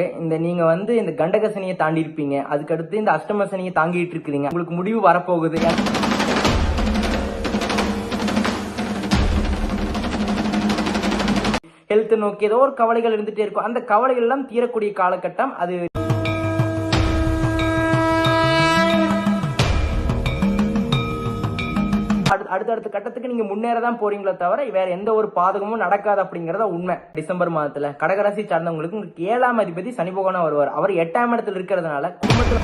இந்த நீங்க வந்து இந்த கண்டக சனியை தாண்டி இருப்பீங்க, அதுக்கு அடுத்து இந்த அஷ்டம சனியை தாங்கிட்டு இருக்கிறீங்க. உங்களுக்கு முடிவு வரப்போகுது. ஹெல்த் நோக்கி ஏதோ ஒரு கவலைகள் இருந்துட்டே இருக்கும். அந்த கவலைகள் எல்லாம் தீரக்கூடிய காலகட்டம் அது. அடுத்த கட்டத்துக்கு நீங்க முன்னேறதான் போறீங்களோ தவிர வேற எந்த ஒரு பாதகமும் நடக்காது அப்படிங்கறத உண்மை. டிசம்பர் மாதத்துல கடகராசி சார்ந்தவங்களுக்கு உங்களுக்கு 7ஆம் அதிபதி சனி பகவானா வருவார். அவர் 8ஆம் இடத்துல இருக்கிறதுனால குடும்பத்துல.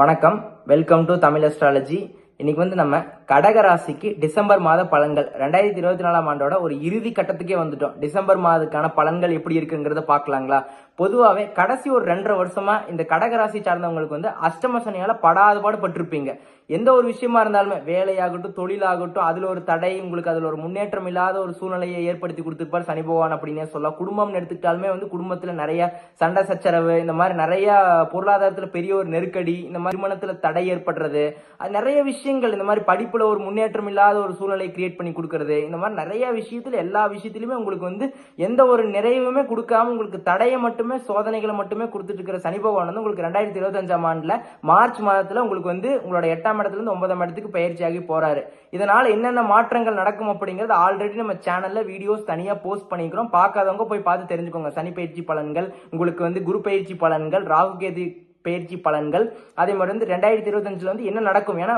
வணக்கம், வெல்கம் டு தமிழ் அஸ்ட்ராலஜி. இன்னைக்கு வந்து நம்ம கடகராசிக்கு டிசம்பர் மாத பலன்கள் 2024ஆம் ஆண்டோட ஒரு இறுதி கட்டத்துக்கே வந்துட்டோம். டிசம்பர் மாதத்துக்கான பலன்கள் எப்படி இருக்குங்கிறத பாக்கலாங்களா? பொதுவாவே கடைசி ஒரு 2.5 வருஷமா இந்த கடகராசி சார்ந்தவங்களுக்கு வந்து அஷ்டம சனியால படாதபாடு பட்டிருப்பீங்க. எந்த ஒரு விஷயமா இருந்தாலுமே, வேலையாகட்டும் தொழிலாகட்டும், அதுல ஒரு தடை, உங்களுக்கு அதுல ஒரு முன்னேற்றம் இல்லாத ஒரு சூழ்நிலையை ஏற்படுத்தி கொடுத்திருப்பார் சனி பகவான் அப்படின்னே சொல்லலாம். குடும்பம் எடுத்துக்கிட்டாலுமே வந்து குடும்பத்துல நிறைய சண்டை சச்சரவு, இந்த மாதிரி நிறைய பொருளாதாரத்துல பெரிய ஒரு நெருக்கடி, இந்த மாதிரி திருமணத்துல தடை ஏற்படுறது, அது நிறைய விஷயங்கள், இந்த மாதிரி படிப்புல ஒரு முன்னேற்றம் இல்லாத ஒரு சூழ்நிலை கிரியேட் பண்ணி கொடுக்கறது, இந்த மாதிரி நிறைய விஷயத்துல எல்லா விஷயத்திலுமே உங்களுக்கு வந்து எந்த ஒரு நிறைவுமே கொடுக்காம உங்களுக்கு தடையை மட்டுமே, சோதனைகளை மட்டுமே கொடுத்துட்டு இருக்கிற சனி பகவான் வந்து உங்களுக்கு 2025ஆம் ஆண்டுல மார்ச் மாதத்துல உங்களுக்கு வந்து உங்களோட 8ஆம் இடத்துல இருந்து 9ஆம் இடத்துக்கு பயிற்சியாகி போறாரு. இதனால என்னென்ன மாற்றங்கள் நடக்கும் அப்படிங்கிறது ஆல்ரெடி நம்ம சேனல்ல வீடியோஸ் தனியா போஸ்ட் பண்ணிக்கிறோம். பார்க்காதவங்க போய் பார்த்து தெரிஞ்சுக்கோங்க. சனி பயிற்சி பலன்கள், உங்களுக்கு வந்து குரு பயிற்சி பலன்கள், ராகு கேது பயிற்சி பலன்கள், அதே மாதிரி வந்து 2025ல வந்து என்ன நடக்கும். ஏன்னா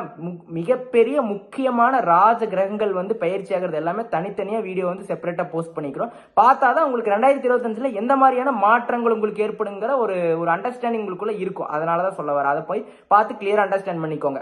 மிகப்பெரிய முக்கியமான ராஜ கிரகங்கள் வந்து பயிற்சி ஆகிறது எல்லாமே தனித்தனியா வீடியோ வந்து செப்பரேட்டா போஸ்ட் பண்ணிக்கிறோம். பார்த்தாதான் உங்களுக்கு 2025ல எந்த மாதிரியான மாற்றங்கள் உங்களுக்கு ஏற்படுங்கிற ஒரு அண்டர்ஸ்டாண்டிங் உங்களுக்குள்ள இருக்கும். அதனாலதான் சொல்ல வர, அதை போய் பார்த்து கிளியரா அண்டர்ஸ்டாண்ட் பண்ணிக்கோங்க.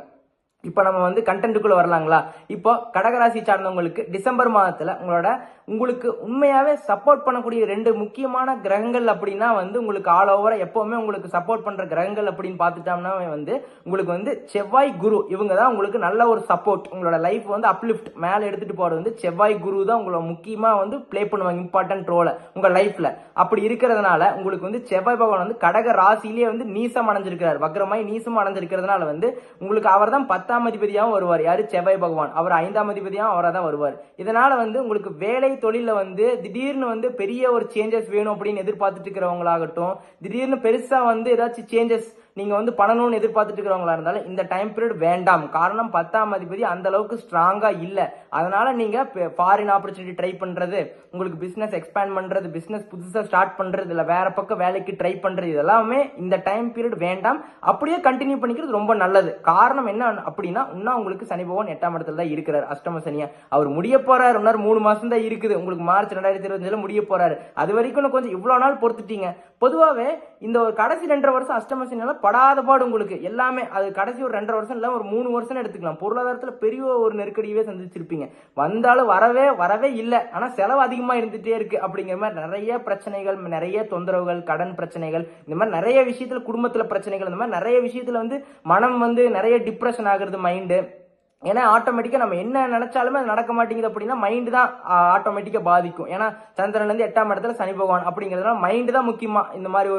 இப்ப நம்ம வந்து கண்டென்ட்டுக்குள்ள வரலாங்களா? இப்போ கடகராசி சார்ந்தவங்களுக்கு டிசம்பர் மாதத்துல உங்களுக்கு உண்மையாவே சப்போர்ட் பண்ணக்கூடிய 2 முக்கியமான கிரகங்கள் அப்படின்னா வந்து உங்களுக்கு ஆல் ஓவரா எப்பவுமே உங்களுக்கு சப்போர்ட் பண்ற கிரகங்கள் அப்படின்னு பார்த்துட்டோம்னா வந்து உங்களுக்கு வந்து செவ்வாய் குரு, இவங்க தான் உங்களுக்கு நல்ல ஒரு சப்போர்ட். உங்களோட லைஃப் வந்து அப்லிஃப்ட் மேல எடுத்துட்டு போறது வந்து செவ்வாய் குரு தான் உங்களை முக்கியமா வந்து பிளே பண்ணுவாங்க, இம்பார்ட்டன்ட் ரோல உங்க லைஃப்ல. அப்படி இருக்கிறதுனால உங்களுக்கு வந்து செவ்வாய் பகவான் வந்து கடக ராசியிலேயே வந்து நீசம் அடைஞ்சிருக்கிறார். வக்ரமாய் நீசம் அடைஞ்சிருக்கிறதுனால வந்து உங்களுக்கு அவர் தான் 10ஆம் அதிபதியாகவும் வருவார். யாரு? செவ்வாய் பகவான். அவர் 5ஆம் அதிபதியாகவும் அவராக தான் வருவார். இதனால வந்து உங்களுக்கு வேலை தொழில வந்து திடீர்னு வந்து பெரிய ஒரு சேஞ்சஸ் வேணும் அப்படின்னு எதிர்பார்த்துட்டு இருக்கிறவங்களாகட்டும், திடீர்னு பெருசா வந்து ஏதாச்சும் சேஞ்சஸ் நீங்க வந்து பண்ணணும்னு எதிர்பார்த்துட்டு இருக்கிறவங்களா இருந்தாலும் இந்த டைம் பீரியட் வேண்டாம். காரணம் 10ஆம் அதிபதி அந்த அளவுக்கு ஸ்ட்ராங்கா இல்ல. அதனால நீங்க ஃபாரின் ஆப்பர்ச்சுனிட்டி ட்ரை பண்றது, உங்களுக்கு பிசினஸ் எக்ஸ்பேண்ட் பண்றது, பிசினஸ் புதுசா ஸ்டார்ட் பண்றது, இல்ல வேற பக்கம் வேலைக்கு ட்ரை பண்றது, இதெல்லாமே இந்த டைம் பீரியட் வேண்டாம். அப்படியே கண்டினியூ பண்ணிக்கிறது ரொம்ப நல்லது. காரணம் என்ன அப்படின்னா, இன்னும் உங்களுக்கு சனி பகவான் 8ஆம் இடத்துல தான் இருக்கிறார். அஷ்டம சனியா அவர் முடிய போறாரு. இன்னொரு 3 மாசம் தான் இருக்குது. உங்களுக்கு மார்ச் 2025ல முடிய போறாரு. அது வரைக்கும் கொஞ்சம் இவ்வளவு நாள் பொறுத்துட்டீங்க. பொதுவாவே இந்த ஒரு கடைசி 2.5 வருஷம் அஷ்டம சனியால படாத பாடு உங்களுக்கு எல்லாமே. அது கடைசி ஒரு 2.5 வருஷம் இல்ல, ஒரு 3 வருஷம் எடுத்துக்கலாம். பொருளாதாரத்துல பெரிய ஒரு நெருக்கடியவே சந்திச்சிருப்பீங்க. வந்தாலும் வரவே இல்ல, ஆனா செலவு அதிகமா இருந்துட்டே இருக்கு அப்படிங்கிற மாதிரி நிறைய பிரச்சனைகள், நிறைய தொந்தரவுகள், கடன் பிரச்சனைகள், இந்த மாதிரி நிறைய விஷயத்துல, குடும்பத்துல பிரச்சனைகள், இந்த மாதிரி நிறைய விஷயத்துல வந்து மனம் வந்து நிறைய டிப்ரெஷன் ஆகுறது மைண்டு. ஏன்னா ஆட்டோமேட்டிக்கா நம்ம என்ன நினைச்சாலுமே அது நடக்க மாட்டேங்குது அப்படின்னா மைண்ட் தான் ஆட்டோமேட்டிக்கா பாதிக்கும். ஏன்னா சந்திரன்ல இருந்து 8ஆம் இடத்துல சனி பகவான் அப்படிங்கிறதுனால மைண்ட் தான் முக்கியமா இந்த மாதிரி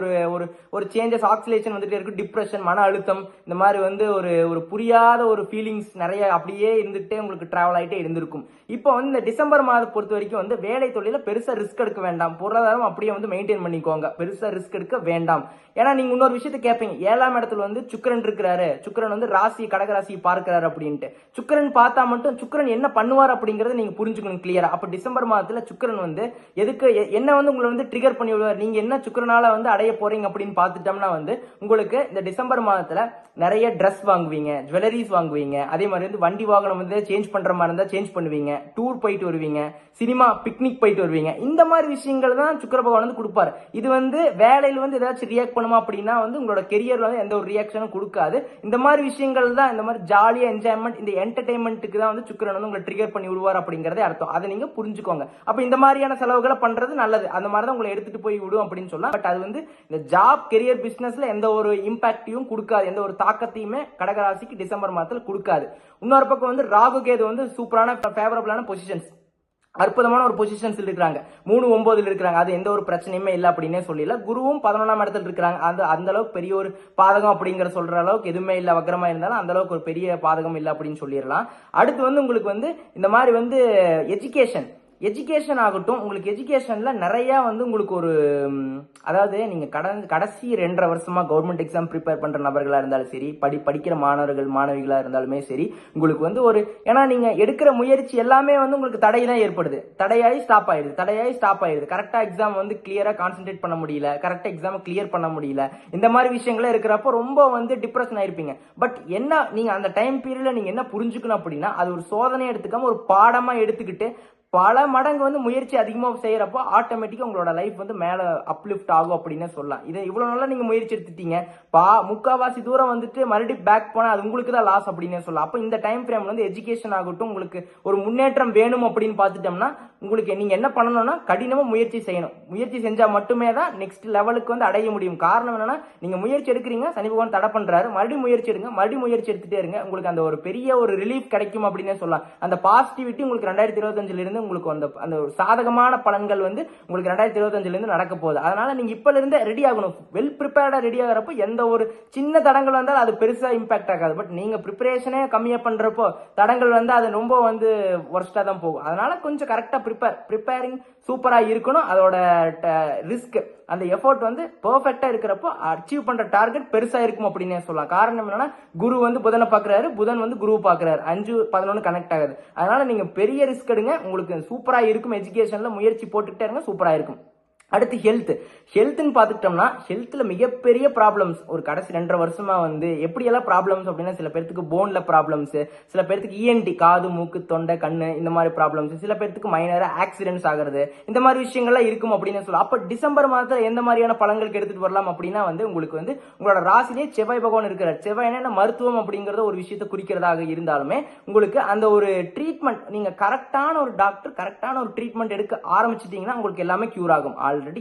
ஒரு சேஞ்சஸ், ஆக்சிலேஷன் வந்துட்டே இருக்கு. டிப்ரெஷன், மன அழுத்தம், இந்த மாதிரி வந்து ஒரு புரியாத ஒரு ஃபீலிங்ஸ் நிறைய அப்படியே இருந்துகிட்டே உங்களுக்கு டிராவல் ஆகிட்டே இருந்திருக்கும். இப்போ வந்து இந்த டிசம்பர் மாதம் பொறுத்த வரைக்கும் வந்து வேலை தொழில பெருசா ரிஸ்க் எடுக்க வேண்டாம். பொருளாதாரம் அப்படியே வந்து மெயின்டைன் பண்ணிக்கோங்க. பெருசா ரிஸ்க் எடுக்க வேண்டாம். ஏன்னா நீங்க இன்னொரு விஷயத்த கேட்பீங்க, 7ஆம் இடத்துல வந்து சுக்கிரன் இருக்கிறாரு, சுக்கிரன் வந்து ராசி கடகராசியை பார்க்கிறாரு அப்படின்ட்டு. சுக்கிரன் பார்த்தா மட்டும் சுக்கிரன் என்ன பண்ணுவார் அப்படிங்கறத நீங்க புரிஞ்சுக்கணும் கிளியரா. அப்ப டிசம்பர் மாதத்துல சுக்கிரன் வந்து எதுக்கு என்ன வந்து உங்களை வந்து ட்ரிகர் பண்ணி விடுவார், நீங்க என்ன சுக்கிரனால வந்து அடைய போறீங்க அப்படின்னு பார்த்துட்டோம்னா வந்து உங்களுக்கு இந்த டிசம்பர் மாதத்துல நிறைய ட்ரெஸ் வாங்குவீங்க, ஜுவல்லரிஸ் வாங்குவீங்க, அதே மாதிரி வந்து வண்டி வாகனம் வந்து சேஞ்ச் பண்ற மாதிரி இருந்தா சேஞ்ச் பண்ணுவீங்க, டூர் போயிட்டு வருவீங்க, சினிமா பிக்னிக் போயிட்டு வருவீங்க. இந்த மாதிரி விஷயங்கள் தான் சுக்கிர பகவான் வந்து கொடுப்பாரு. இது வந்து வேலையில வந்து ஏதாச்சும் ரியாக்ட் பண்ணுமா அப்படின்னா வந்து உங்களோட கெரியர்ல வந்து எந்த ஒரு ரியாக்ஷனும் கொடுக்காது. இந்த மாதிரி விஷயங்கள் தான், இந்த மாதிரி ஜாலியா என்ஜாய்மெண்ட், இந்த என்டர்டைன்மெண்ட்டுக்கு தான் வந்து சுக்கிரன் வந்து உங்களை ட்ரிகர் பண்ணி விடுவார் அப்படிங்கறதே அர்த்தம். அதை நீங்க புரிஞ்சுக்கோங்க. அப்ப இந்த மாதிரியான செலவுகளை பண்றது நல்லது. அந்த மாதிரி தான் உங்களை எடுத்துட்டு போய் விடும் அப்படின்னு சொல்லலாம். பட் அது வந்து இந்த ஜாப், கெரியர், பிசினஸ்ல எந்த ஒரு இம்பாக்டையும் கொடுக்காது, எந்த ஒரு தாக்கத்தையுமே கடகராசிக்கு டிசம்பர் மாதத்துல கொடுக்காது. இன்னொரு பக்கம் வந்து ராகு கேது வந்து சூப்பரான ஃபேவரபிளான பொசிஷன்ஸ். அற்புதமான ஒரு பொசிஷன்ஸ் இருக்கிறாங்க. 3-9 இருக்கிறாங்க. அது எந்த ஒரு பிரச்சனையுமே இல்லை அப்படின்னே சொல்லல. குருவும் 11ஆம் இடத்துல இருக்கிறாங்க. அந்த அளவுக்கு பெரிய ஒரு பாதகம் அப்படிங்கிற சொல்ற அளவுக்கு எதுவுமே இல்லை. வக்ரமா இருந்தாலும் அந்த அளவுக்கு ஒரு பெரிய பாதகம் இல்லை அப்படின்னு சொல்லிடலாம். அடுத்து வந்து உங்களுக்கு வந்து இந்த மாதிரி வந்து எஜுகேஷன் ஆகட்டும், உங்களுக்கு எஜுகேஷன்ல நிறைய வந்து உங்களுக்கு ஒரு அதாவது நீங்க கடைசி 2.5 வருஷமா கவர்மெண்ட் எக்ஸாம் ப்ரிப்பேர் பண்ற நபர்களா இருந்தாலும் சரி, படிக்கிற மாணவிகளா இருந்தாலுமே சரி, உங்களுக்கு வந்து ஒரு ஏன்னா நீங்க எடுக்கிற முயற்சி எல்லாமே வந்து உங்களுக்கு தடை தான் ஏற்படுது. தடையாகி ஸ்டாப் ஆயிடுது. கரெக்டா எக்ஸாம் வந்து கிளியரா கான்சென்ட்ரேட் பண்ண முடியல, கரெக்டா எக்ஸாம் கிளியர் பண்ண முடியல. இந்த மாதிரி விஷயங்களே இருக்கிறப்போ ரொம்ப வந்து டிப்ரெஷன் ஆயிருப்பீங்க. பட் என்ன நீங்க அந்த டைம் பீரியட்ல நீங்க என்ன புரிஞ்சுக்கணும் அப்படின்னா, அது ஒரு சோதனை எடுத்துக்காம ஒரு பாடமா எடுத்துக்கிட்டு பல மடங்கு வந்து முயற்சி அதிகமாக செய்யறப்போ ஆட்டோமேட்டிக்கா உங்களோட லைஃப் வந்து மேல அப்லிஃப்ட் ஆகும் அப்படின்னு சொல்லலாம். இதை இவ்வளவு நாளா நீங்க முயற்சி எடுத்துட்டீங்க, முக்காவாசி தூரம் வந்துட்டு மறுபடியும் பேக் போனா அது உங்களுக்கு தான் லாஸ் அப்படின்னு சொல்லலாம். அப்போ இந்த டைம் ஃப்ரேம் வந்து எஜுகேஷன் ஆகட்டும், உங்களுக்கு ஒரு முன்னேற்றம் வேணும் அப்படின்னு பார்த்துட்டோம்னா உங்களுக்கு நீங்க என்ன பண்ணணும்னா கடினமா முயற்சி செய்யணும். முயற்சி செஞ்சா மட்டுமே தான் நெக்ஸ்ட் லெவலுக்கு வந்து அடைய முடியும். காரணம் என்னன்னா, நீங்க முயற்சி எடுக்கிறீங்க, சனி பகவான் தடை பண்றாரு, மறுபடியும் முயற்சி எடுத்துட்டே இருங்க. உங்களுக்கு அந்த ஒரு பெரிய ஒரு ரிலீஃப் கிடைக்கும் அப்படின்னு சொல்லலாம். அந்த பாசிட்டிவிட்டி உங்களுக்கு 2025 இருந்து உங்களுக்கு அந்த சாதகமான பலன்கள் வந்து உங்களுக்கு 2025 இருந்து நடக்க போகுது. அதனால நீங்க இப்பல இருந்தே ரெடி ஆகணும். வெல் ப்ரிப்பேர்டா ரெடி ஆகிறப்போ எந்த ஒரு சின்ன தடங்கள் வந்தாலும் அது பெருசா இம்பாக்ட் ஆகாது. பட் நீங்க ப்ரிப்பரேஷனே கம்மியா பண்றப்போ தடங்கள் வந்து அது ரொம்ப வந்து ஒர்ஸ்டா தான் போகும். அதனால கொஞ்சம் கரெக்டா ப்ரிப்பேரிங் சூப்பரா இருக்கணும். அதோட ரிஸ்க் அந்த எஃபோர்ட் வந்து பெர்ஃபெக்ட்டா இருக்கிறப்போ அச்சீவ் பண்ற டார்கெட் பெருசா இருக்கும் அப்படின்னு சொல்லலாம். காரணம் என்னன்னா, குரு வந்து புதனை பாக்குறாரு, புதன் வந்து குரு பாக்குறாரு, 5-11 கனெக்ட் ஆகுது. அதனால நீங்க பெரிய ரிஸ்க் எடுங்க, உங்களுக்கு சூப்பரா இருக்கும். எஜுகேஷன்ல முயற்சி போட்டுக்கிட்டே இருங்க, சூப்பரா இருக்கும். அடுத்து ஹெல்த்னு பார்த்துக்கிட்டோம்னா, ஹெல்த்ல மிகப்பெரிய ப்ராப்ளம்ஸ் ஒரு கடைசி 2.5 வருஷமா வந்து எப்படியெல்லாம் ப்ராப்ளம்ஸ் அப்படின்னா, சில பேருக்கு போன்ல ப்ராப்ளம்ஸ், சில பேருக்கு இஎன்டி காது மூக்கு தொண்டை கண்ணு இந்த மாதிரி ப்ராப்ளம்ஸ், சில பேருக்கு மைனரா ஆக்சிடென்ட்ஸ் ஆகிறது, இந்த மாதிரி விஷயங்கள்லாம் இருக்கும் அப்படின்னு சொல்லலாம். அப்ப டிசம்பர் மாதத்துல எந்த மாதிரியான பலன்களுக்கு எடுத்துட்டு வரலாம் அப்படின்னா வந்து உங்களுக்கு வந்து உங்களோட ராசிலேயே செவ்வாய் பகவான் இருக்கிறார். செவ்வாய் என்ன மருத்துவம் அப்படிங்கறத ஒரு விஷயத்தை குறிக்கிறதாக இருந்தாலுமே உங்களுக்கு அந்த ஒரு ட்ரீட்மெண்ட் நீங்க கரெக்டான ஒரு டாக்டர் கரெக்டான ஒரு ட்ரீட்மெண்ட் எடுக்க ஆரம்பிச்சிட்டீங்கன்னா உங்களுக்கு எல்லாமே கியூர் ஆகும்.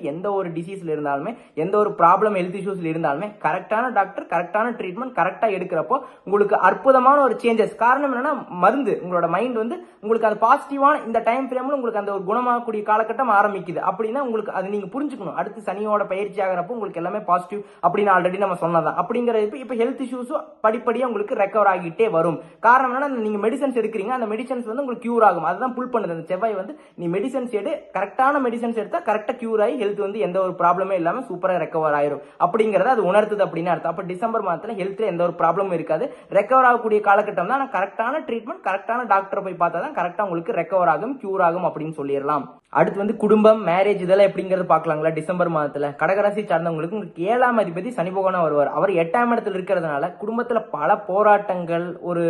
எந்த ஒரு டிசீஸ்ல இருந்தாலுமே, எந்த ஒரு ப்ராப்ளம் ஹெல்த் இஷ்யூஸ்ல இருந்தாலுமே கரெக்டான டாக்டர் கரெக்டான ட்ரீட்மெண்ட் கரெக்டா எடுக்கிறப்போ உங்களுக்கு அற்புதமான ஒரு சேஞ்சஸ். காரணம் என்னன்னா, மருந்து உங்களோட மைண்ட் வந்து உங்களுக்கு அது பாசிட்டிவான இந்த டைம் ஃப்ரேம்ல உங்களுக்கு அந்த ஒரு குணமாகக்கூடிய காலகட்டம் ஆரம்பிக்குது அப்படின்னா உங்களுக்கு அது நீங்க புரிஞ்சுக்கணும். அடுத்து சனியோட பயிற்சி ஆகிறப்போ உங்களுக்கு எல்லாமே பாசிட்டிவ் அப்படின்னு ஆல்ரெடி நம்ம சொன்னதான். அப்படிங்கிறது இப்ப ஹெல்த் இஷ்யூஸும் படிப்படியா உங்களுக்கு ரெக்கவர் ஆகிட்டே வரும். காரணம் என்னன்னா, நீங்க மெடிசன்ஸ் எடுக்கிறீங்க, அந்த மெடிசன்ஸ் வந்து உங்களுக்கு கியூர் ஆகும். அதுதான் புல் பண்ணுது அந்த செவ்வாய் வந்து. நீ மெடிசன்ஸ் எடு, கரெக்டான மெடிசன்ஸ் எடுத்தா கரெக்டா கியூர் ஆகி ஹெல்த் வந்து எந்த ஒரு ப்ராப்ளமே இல்லாம சூப்பரா ரெக்கவர் ஆயிரும் அப்படிங்கறத அது உணர்த்துது அப்படின்னு அர்த்தம். அப்ப டிசம்பர் மாதத்துல ஹெல்த்ல எந்த ஒரு ப்ராப்ளமும் இருக்காது, ரெக்கவர் ஆகக்கூடிய காலகட்டம் தான். கரெக்டான ட்ரீட்மெண்ட் கரெக்டான டாக்டர் போய் பார்த்தா தான் கரெக்டா உங்களுக்கு ரெக்கவர் ஆகும், கியூர் ஆகும் அப்படின்னு சொல்லிடலாம். அடுத்து வந்து குடும்பம், மேரேஜ் இதெல்லாம் எப்படிங்கிறது பாக்கலாங்களா. டிசம்பர் மாதத்துல கடகராசி சார்ந்தவங்களுக்கு உங்களுக்கு 7ஆம் அதிபதி சனி பகவான் வருவார். அவர் 8ஆம் இடத்துல இருக்கிறதுனால குடும்பத்துல பல போராட்டங்கள், ஒரு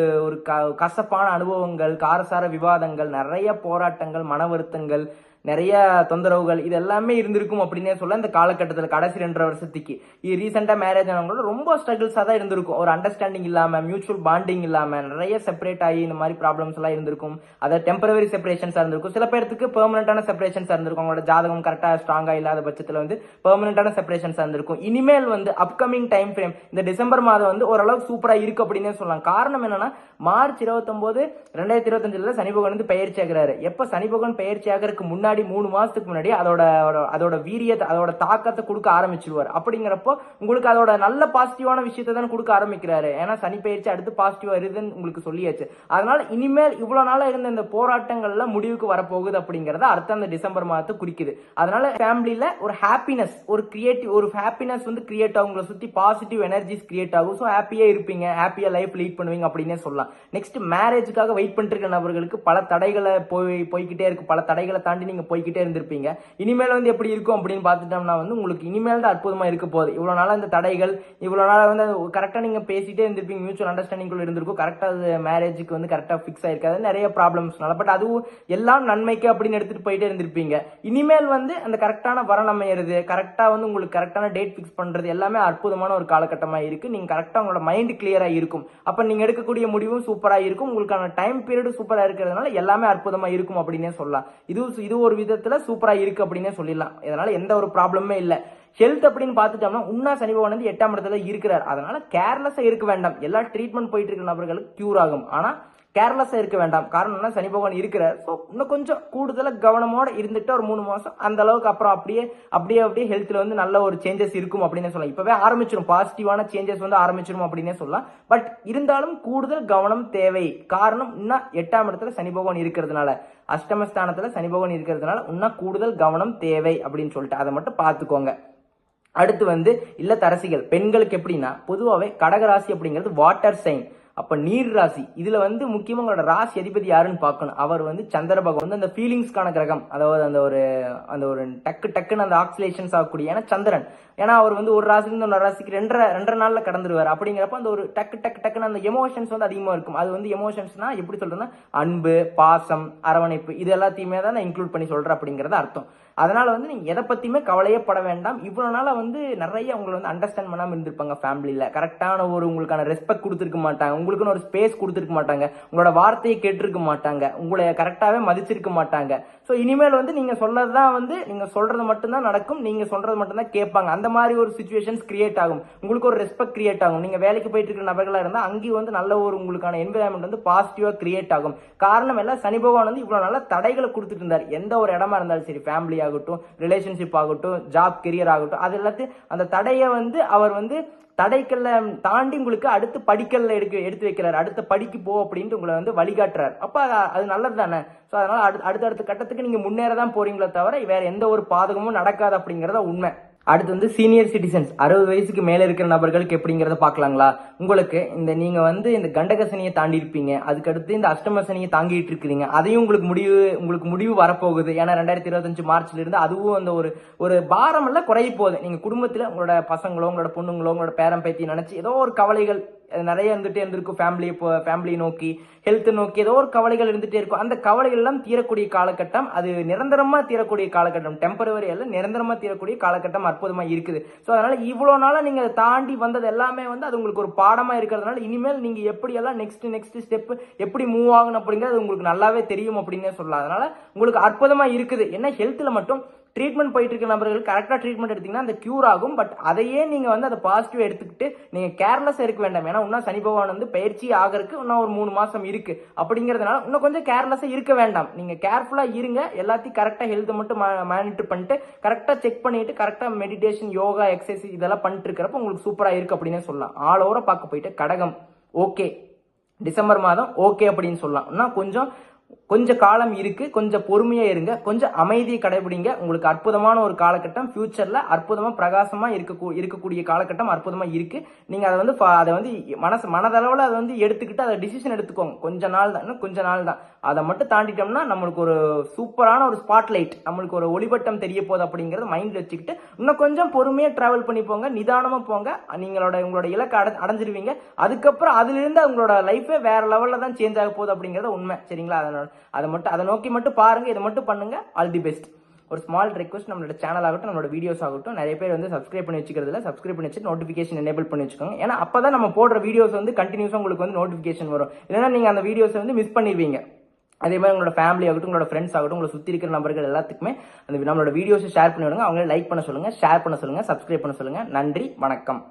கசப்பான அனுபவங்கள், காரசார விவாதங்கள், நிறைய போராட்டங்கள், மன வருத்தங்கள், நிறைய தொந்தரவுகள் இது எல்லாமே இருந்திருக்கும் அப்படின்னே சொல்ல. இந்த காலகட்டத்தில் கடைசி 2.5 வருஷத்துக்கு ரீசெண்டா மேரேஜ் ஆனவங்களோட ரொம்ப ஸ்ட்ரகிள்ஸா தான் இருந்திருக்கும். ஒரு அண்டர்ஸ்டாண்டிங் இல்லாம, மியூச்சுவல் பாண்டிங் இல்லாம நிறைய செப்பரேட் ஆகி இந்த மாதிரி ப்ராப்ளம்ஸ் எல்லாம் இருந்திருக்கும். அதை டெம்பரவரி செப்பரேஷன்ஸா இருந்திருக்கும். சில பேருக்கு பெர்மனன்டான செப்பரேஷன்ஸா இருந்திருக்கும். அவங்களோட ஜாதகம் கரெக்டா ஸ்ட்ராங்கா இல்லாத பட்சத்தில் வந்து பெர்மனன்டான செப்பரேஷன்ஸா இருந்திருக்கும். இனிமேல் வந்து அப்கமிங் டைம் ஃப்ரேம் இந்த டிசம்பர் மாதம் வந்து ஓரளவுக்கு சூப்பரா இருக்கு அப்படின்னே சொல்லலாம். காரணம் என்னன்னா, மார்ச் 29, 2025 சனி பகவான் வந்து பயிற்சி ஆகிறாரு. எப்ப சனி பகவான் பயிற்சி ஆகிறதுக்கு முன்னாடி 3 மாசத்துக்கு முன்னாடி அதோட வீரியத்தை, அதோட தாக்கத்தை கொடுக்க ஆரம்பிச்சிருவார். அப்படிங்கிறப்போ உங்களுக்கு அதோட நல்ல பாசிட்டிவான விஷயத்தை தான் கொடுக்க ஆரம்பிக்கிறாரு. ஏன்னா சனி பயிற்சி அடுத்து பாசிட்டிவா இருக்குதுன்னு உங்களுக்கு சொல்லியாச்சு. அதனால இனிமேல் இவ்வளவு நாளா இருந்த இந்த போராட்டங்கள்ல முடிவுக்கு வரப்போகுது அப்படிங்கறத அடுத்த அந்த டிசம்பர் மாதத்தை குறிக்குது. அதனால ஃபேமிலியில ஒரு ஹாப்பினஸ், ஒரு கிரியேட்டிவ் ஒரு ஹாப்பினஸ் வந்து கிரியேட் ஆகும். உங்களை சுத்தி பாசிட்டிவ் எனர்ஜிஸ் கிரியேட் ஆகும். ஸோ ஹாப்பியா இருப்பீங்க, ஹாப்பியா லைஃப் லீட் பண்ணுவீங்க அப்படின்னே சொல்லலாம். நெக்ஸ்ட் மேரேஜுக்காக வெயிட் பண்ணிட்டு இருக்க நபர்களுக்கு பல தடைகளை போய்கிட்டே இருக்கு. பல தடைகளை தாண்டி நீங்க போய்கிட்டே இருந்திருப்பீங்க. இனிமேல் வந்து எப்படி இருக்கும் அப்படின்னு பார்த்துட்டோம்னா வந்து உங்களுக்கு இனிமேல் தான் அற்புதமா இருக்க போகுது. இவ்வளவு நாளா இந்த தடைகள், இவ்வளவு நாளா வந்து கரெக்டா நீங்க பேசிட்டே இருந்திருப்பீங்க, மியூச்சுவல் அண்டர்ஸ்டாண்டிங் இருந்திருக்கும். கரெக்டா மேரேஜுக்கு வந்து கரெக்டா ஃபிக்ஸ் ஆயிருக்காது, நிறைய ப்ராப்ளம்ஸ்னால. பட் அதுவும் எல்லாம் நன்மைக்கு அப்படின்னு எடுத்துட்டு போயிட்டே இருந்திருப்பீங்க. இனிமேல் வந்து அந்த கரெக்டான வரம் அமையிறது, கரெக்டா வந்து உங்களுக்கு கரெக்டான டேட் ஃபிக்ஸ் பண்றது எல்லாமே அற்புதமான ஒரு காலகட்டமா இருக்கு. நீங்க கரெக்டா உங்களோட மைண்ட் கிளியரா இருக்கும். அப்ப நீங்க எடுக்கக்கூடிய முடிவும் சூப்பரா இருக்கும். உங்களுக்கான டைம் பீரியட் சூப்பரா இருக்கிறதுனால எல்லாமே அற்புதமா இருக்கும் அப்படின்னே சொல்லலாம். இது ஒரு விதத்துல சூப்பரா இருக்கு அப்படின்னே சொல்லிடலாம். இதனால எந்த ஒரு ப்ராப்ளமே இல்ல. ஹெல்த் அப்படின்னு பார்த்துட்டோம்னா உன்னா சனி பகவான் வந்து 8ஆம் இடத்துல இருக்கிறார். அதனால கேர்லெஸ்ஸா இருக்க வேண்டாம். எல்லா ட்ரீட்மெண்ட் போயிட்டு இருக்க நபர்களுக்கு கியூர் ஆகும். ஆனா கேர்லெஸ்ஸா இருக்க வேண்டாம். காரணம்னா சனி பகவான் இருக்கிறார். ஸோ இன்னும் கொஞ்சம் கூடுதலா கவனமோட இருந்துட்டு ஒரு 3 மாசம் அந்த அளவுக்கு அப்புறம் அப்படியே ஹெல்த்ல வந்து நல்ல ஒரு சேஞ்சஸ் இருக்கும் அப்படின்னு சொல்லலாம். இப்பவே ஆரம்பிச்சிடும், பாசிட்டிவான சேஞ்சஸ் வந்து ஆரம்பிச்சிடும் அப்படின்னே சொல்லலாம். பட் இருந்தாலும் கூடுதல் கவனம் தேவை. காரணம் இன்னும் 8ஆம் இடத்துல சனி பகவான் இருக்கிறதுனால, அஷ்டமஸ்தானத்துல சனி பகவான் இருக்கிறதுனால இன்னும் கூடுதல் கவனம் தேவை அப்படின்னு சொல்லிட்டு அதை மட்டும் பார்த்துக்கோங்க. அடுத்து வந்து இல்லத்தரசிகள் பெண்களுக்கு எப்படின்னா, பொதுவாகவே கடகராசி அப்படிங்கிறது வாட்டர் சைன், அப்ப நீர் ராசி. இதுல வந்து முக்கியமா உங்களோட ராசி அதிபதி யாருன்னு பார்க்கணும். அவர் வந்து சந்திர பகவான் வந்து அந்த ஃபீலிங்ஸ்க்கான கிரகம், அதாவது அந்த ஒரு டக்குன்னு அந்த ஆக்சிலேஷன்ஸ் ஆகக்கூடிய, ஏன்னா சந்திரன், ஏன்னா அவர் வந்து ஒரு ராசிலிருந்து இன்னொரு ராசிக்கு ரெண்டரை நாள்ல கடந்துருவார். அப்படிங்கிறப்ப அந்த ஒரு டக்குன்னு அந்த எமோஷன்ஸ் வந்து அதிகமா இருக்கும். அது வந்து எமோஷன்ஸ்னா எப்படி சொல்றதுன்னா, அன்பு, பாசம், அரவணைப்பு, இது எல்லாத்தையுமே தான் நான் இன்க்ளூட் பண்ணி சொல்றேன் அப்படிங்கறது அர்த்தம். அதனால வந்து நீங்க எதை பத்தியுமே கவலையே பட வேண்டாம். இவ்வளவு நாள வந்து நிறைய உங்களை வந்து அண்டர்ஸ்டாண்ட் பண்ணாம இருந்திருப்பாங்க. ஃபேமிலியில கரெக்டான ஒரு உங்களுக்கான ரெஸ்பெக்ட் கொடுத்துருக்க மாட்டாங்க, உங்களுக்குன்னு ஒரு ஸ்பேஸ் கொடுத்துருக்க மாட்டாங்க, உங்களோட வார்த்தையை கேட்டிருக்க மாட்டாங்க, உங்களை கரெக்டாவே மதிச்சிருக்க மாட்டாங்க. ஸோ இனிமேல் வந்து நீங்க சொல்லதான் வந்து நீங்க சொல்றது மட்டும்தான் நடக்கும், நீங்க சொல்றது மட்டும்தான் கேட்பாங்க. அந்த மாதிரி ஒரு சிச்சுவேஷன்ஸ் கிரியேட் ஆகும், உங்களுக்கு ஒரு ரெஸ்பெக்ட் கிரியேட் ஆகும். நீங்க வேலைக்கு போயிட்டு இருக்கிற நபர்களா இருந்தா அங்கேயும் வந்து நல்ல ஒரு உங்களுக்கான என்விரான்மெண்ட் வந்து பாசிட்டிவா கிரியேட் ஆகும். காரணம் எல்லாம் சனி பகவான் வந்து இவ்வளவு நல்ல தடைகளை கொடுத்துட்டு இருந்தார். எந்த ஒரு இடமா இருந்தாலும் சரி, ஃபேமிலி ஆகட்டும், ரிலேஷன்ஷிப் ஆகட்டும், ஜாப் கெரியர் ஆகட்டும், அது எல்லாத்தையும் அந்த தடையை வந்து அவர் வந்து தடைக்கல்ல தாண்டி உங்களுக்கு அடுத்து படிக்கல்ல எடுத்து வைக்கிறார். அடுத்த படிக்கு போ அப்படின்ட்டு உங்களை வந்து வழிகாட்டுறாரு. அப்ப அது நல்லது தானே. ஸோ அதனால அடுத்த கட்டத்துக்கு நீங்க முன்னேறதான் போறீங்களே தவிர வேற எந்த ஒரு பாதகமும் நடக்காது அப்படிங்கறத உண்மை. அடுத்து வந்து சீனியர் சிட்டிசன்ஸ், 60 வயசுக்கு மேல இருக்கிற நபர்களுக்கு எப்படிங்கறத பாக்கலாங்களா. உங்களுக்கு நீங்க வந்து இந்த கண்டக சனியை தாண்டி இருப்பீங்க, அதுக்கடுத்து இந்த அஷ்டம சனியை தாங்கிட்டு இருக்கிறீங்க. அதையும் உங்களுக்கு முடிவு வரப்போகுது. ஏன்னா 2025 மார்ச்ல இருந்து அதுவும் அந்த ஒரு பாரம் எல்லாம் குறைய போகுது. நீங்க குடும்பத்துல உங்களோட பசங்களோ, உங்களோட பொண்ணுங்களோ, உங்களோட பேரம் பேத்தி நினைச்சு ஏதோ ஒரு கவலைகள் நிறைய இருந்துட்டே இருந்திருக்கும். ஃபேமிலியை நோக்கி, ஹெல்த் நோக்கி ஏதோ ஒரு கவலைகள் இருந்துட்டே இருக்கும். அந்த கவலைகள் எல்லாம் தீரக்கூடிய காலகட்டம், அது நிரந்தரமா தீரக்கூடிய காலகட்டம், டெம்பரவரி அல்ல, நிரந்தரமா தீரக்கூடிய காலகட்டம் அற்புதமா இருக்குது. ஸோ அதனால இவ்வளவு நாளா நீங்க தாண்டி வந்தது எல்லாமே வந்து அது உங்களுக்கு ஒரு பாடமா இருக்கிறதுனால இனிமேல் நீங்க எப்படி எல்லாம் நெக்ஸ்ட் ஸ்டெப் எப்படி மூவ் ஆகணும் அப்படிங்கிறது உங்களுக்கு நல்லாவே தெரியும் அப்படின்னே சொல்லலாம். அதனால உங்களுக்கு அற்புதமா இருக்குது. என்ன ஹெல்த்ல மட்டும் ட்ரீட்மெண்ட் போயிட்டு இருக்க நபர்கள் கரெக்டா ட்ரீட்மெண்ட் எடுத்தீங்கன்னா அந்த கியூர் ஆகும். பட் அதையே நீங்க வந்து அதை பாசிட்டிவ் எடுத்துக்கிட்டு நீங்க கேர்லெஸ் இருக்க வேண்டாம். ஏன்னா இன்னும் சனி பகவான் வந்து பயிற்சி ஆகிறதுக்கு இன்னும் ஒரு 3 மாசம் இருக்கு. அப்படிங்கறதுனால இன்னும் கொஞ்சம் கேர்லெஸ்ஸா இருக்க வேண்டாம். நீங்க கேர்ஃபுல்லா இருங்க. எல்லாத்தையும் கரெக்டா ஹெல்த் மட்டும் மானிட்டர் பண்ணிட்டு கரெக்டா செக் பண்ணிட்டு கரெக்டா மெடிடேஷன், யோகா, எக்ஸசைஸ் இதெல்லாம் பண்ணிட்டு இருக்கிறப்ப உங்களுக்கு சூப்பரா இருக்கு அப்படின்னு சொல்லலாம். ஆல் ஓவரா பார்க்க போயிட்டு கடகம் ஓகே, டிசம்பர் மாதம் ஓகே அப்படின்னு சொல்லலாம். இன்னும் கொஞ்சம் காலம் இருக்கு, கொஞ்சம் பொறுமையா இருங்க, கொஞ்சம் அமைதியை கடைபிடிங்க. உங்களுக்கு அற்புதமான ஒரு காலகட்டம் ஃபியூச்சர்ல அற்புதமா பிரகாசமா இருக்கக்கூடிய காலகட்டம் அற்புதமா இருக்கு. நீங்க அதை வந்து மனதளவுல அதை வந்து எடுத்துக்கிட்டு அதை டிசிஷன் எடுத்துக்கோங்க. கொஞ்ச நாள் தான், அதை மட்டும் தாண்டிட்டோம்னா நம்மளுக்கு ஒரு சூப்பரான ஒரு ஸ்பாட்லைட், நம்மளுக்கு ஒரு ஒளிவட்டம் தெரிய போகுது அப்படிங்கறத மைண்ட்ல வச்சுக்கிட்டு இன்னும் கொஞ்சம் பொறுமையா டிராவல் பண்ணி போங்க, நிதானமா போங்க. உங்களோட இலக்கை அடைஞ்சிருவீங்க. அதுக்கப்புறம் அதுல இருந்து உங்களோட லைஃபே வேற லெவல்ல தான் சேஞ்ச் ஆக போகுது அப்படிங்கறது உண்மை. சரிங்களா? அதை நோக்கி மட்டும் பாருங்க, இதை மட்டும் பண்ணுங்க. All the best. ஒரு ஸ்மால் ரெக்வஸ்ட், நம்மளோட சேனல் ஆகட்டும், நம்மளோட வீடியோஸ் ஆகட்டும், நிறைய பேர் வந்து சப்ஸ்கிரைப் பண்ணி வச்சுக்கிறதுல சப்ஸ்கிரைப் பண்ணி வச்சு நோட்டிஃபிகேஷன் எனேபிள் பண்ணி வச்சுக்கோங்க. ஏன்னா அப்பதான் நம்ம போடுற வீடியோஸ் வந்து கண்டினியூஸா உங்களுக்கு வந்து நோட்டிஃபிகேஷன் வரும். இல்லைன்னா நீங்க அந்த வீடியோஸ் வந்து மிஸ் பண்ணிடுவீங்க. அதே மாதிரி உங்களோட ஃபேமிலி ஆகட்டும், உங்களோட ஃப்ரெண்ட்ஸ் ஆகட்டும், உங்களை சுற்றி இருக்கிற நபர்கள் எல்லாத்துக்குமே அந்த நம்மளோட வீடியோஸ் ஷேர் பண்ணி விடுங்க. அவங்களே லைக் பண்ண சொல்லுங்க, ஷேர் பண்ண சொல்லுங்க, சப்ஸ்கிரைப் பண்ண சொல்லுங்க. நன்றி, வணக்கம்.